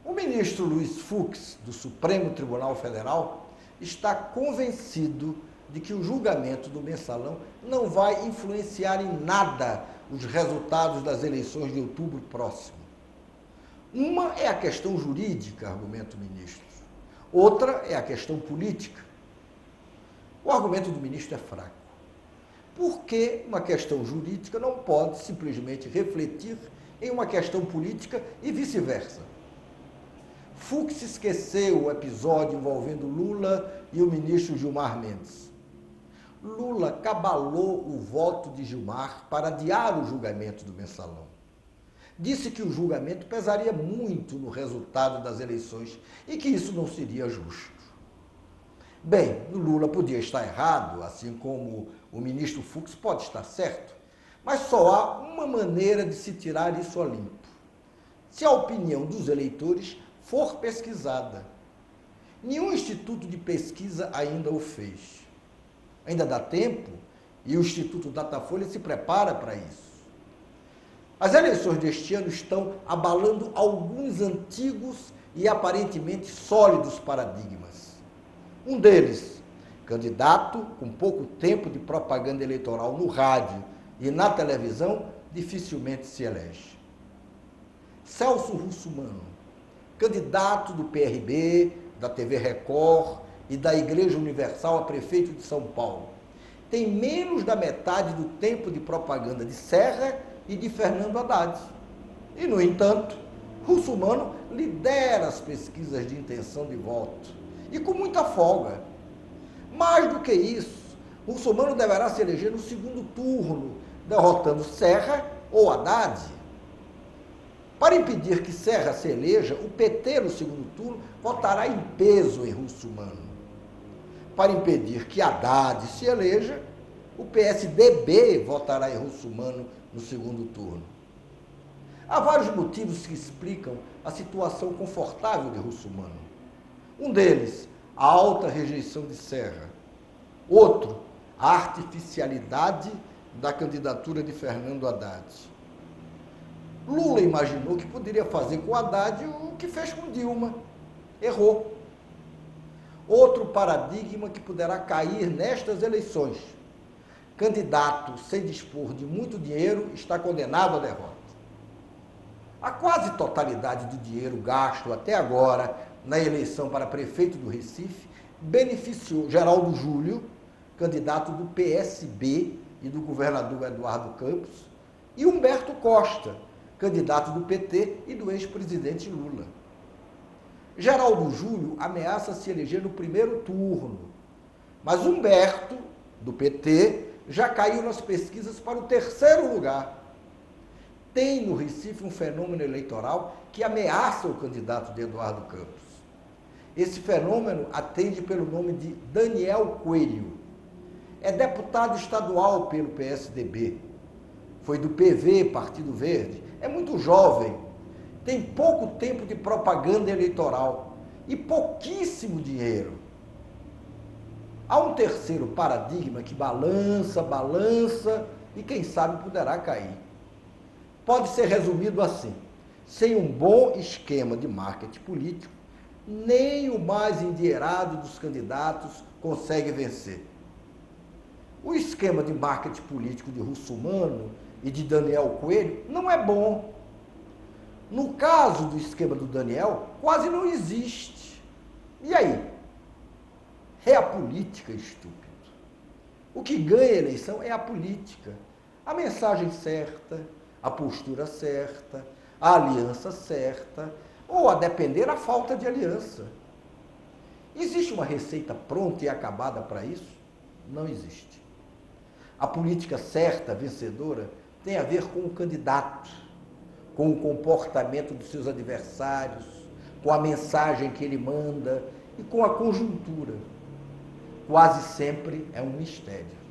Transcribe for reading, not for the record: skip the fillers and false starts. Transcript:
O ministro Luiz Fux, do Supremo Tribunal Federal, está convencido de que o julgamento do Mensalão não vai influenciar em nada os resultados das eleições de outubro próximo. Uma é a questão jurídica, argumenta o ministro. Outra é a questão política. O argumento do ministro é fraco. Porque uma questão jurídica não pode simplesmente refletir em uma questão política e vice-versa. Fux esqueceu o episódio envolvendo Lula e o ministro Gilmar Mendes. Lula cabalou o voto de Gilmar para adiar o julgamento do Mensalão. Disse que o julgamento pesaria muito no resultado das eleições e que isso não seria justo. Bem, o Lula podia estar errado, assim como o ministro Fux pode estar certo, mas só há uma maneira de se tirar isso a limpo. Se a opinião dos eleitores for pesquisada. Nenhum instituto de pesquisa ainda o fez. Ainda dá tempo e o Instituto Datafolha se prepara para isso. As eleições deste ano estão abalando alguns antigos e aparentemente sólidos paradigmas. Um deles, candidato com pouco tempo de propaganda eleitoral no rádio e na televisão, dificilmente se elege. Celso Russomano, candidato do PRB, da TV Record e da Igreja Universal a prefeito de São Paulo, tem menos da metade do tempo de propaganda de Serra e de Fernando Haddad. E, no entanto, Russomano lidera as pesquisas de intenção de voto, e com muita folga. Mais do que isso, Russomano deverá se eleger no segundo turno, derrotando Serra ou Haddad. Para impedir que Serra se eleja, o PT, no segundo turno, votará em peso em Russomano. Para impedir que Haddad se eleja, o PSDB votará em Russomano no segundo turno. Há vários motivos que explicam a situação confortável de Russomano. Um deles, a alta rejeição de Serra. Outro, a artificialidade da candidatura de Fernando Haddad. Lula imaginou que poderia fazer com Haddad o que fez com Dilma. Errou. Outro paradigma que poderá cair nestas eleições. Candidato sem dispor de muito dinheiro está condenado à derrota. A quase totalidade do dinheiro gasto até agora na eleição para prefeito do Recife beneficiou Geraldo Júlio, candidato do PSB e do governador Eduardo Campos, e Humberto Costa, candidato do PT e do ex-presidente Lula. Geraldo Júlio ameaça se eleger no primeiro turno, mas Humberto, do PT, já caiu nas pesquisas para o terceiro lugar. Tem no Recife um fenômeno eleitoral que ameaça o candidato de Eduardo Campos. Esse fenômeno atende pelo nome de Daniel Coelho. É deputado estadual pelo PSDB. Foi do PV, Partido Verde. É muito jovem. Tem pouco tempo de propaganda eleitoral e pouquíssimo dinheiro. Há um terceiro paradigma que balança e quem sabe poderá cair. Pode ser resumido assim: sem um bom esquema de marketing político, nem o mais endinheirado dos candidatos consegue vencer. O esquema de marketing político de Russomano e de Daniel Coelho não é bom. No caso do esquema do Daniel, quase não existe. E aí? É a política, estúpido. O que ganha a eleição é a política. A mensagem certa, a postura certa, a aliança certa, ou, a depender, a falta de aliança. Existe uma receita pronta e acabada para isso? Não existe. A política certa, vencedora, tem a ver com o candidato, com o comportamento dos seus adversários, com a mensagem que ele manda e com a conjuntura. Quase sempre é um mistério.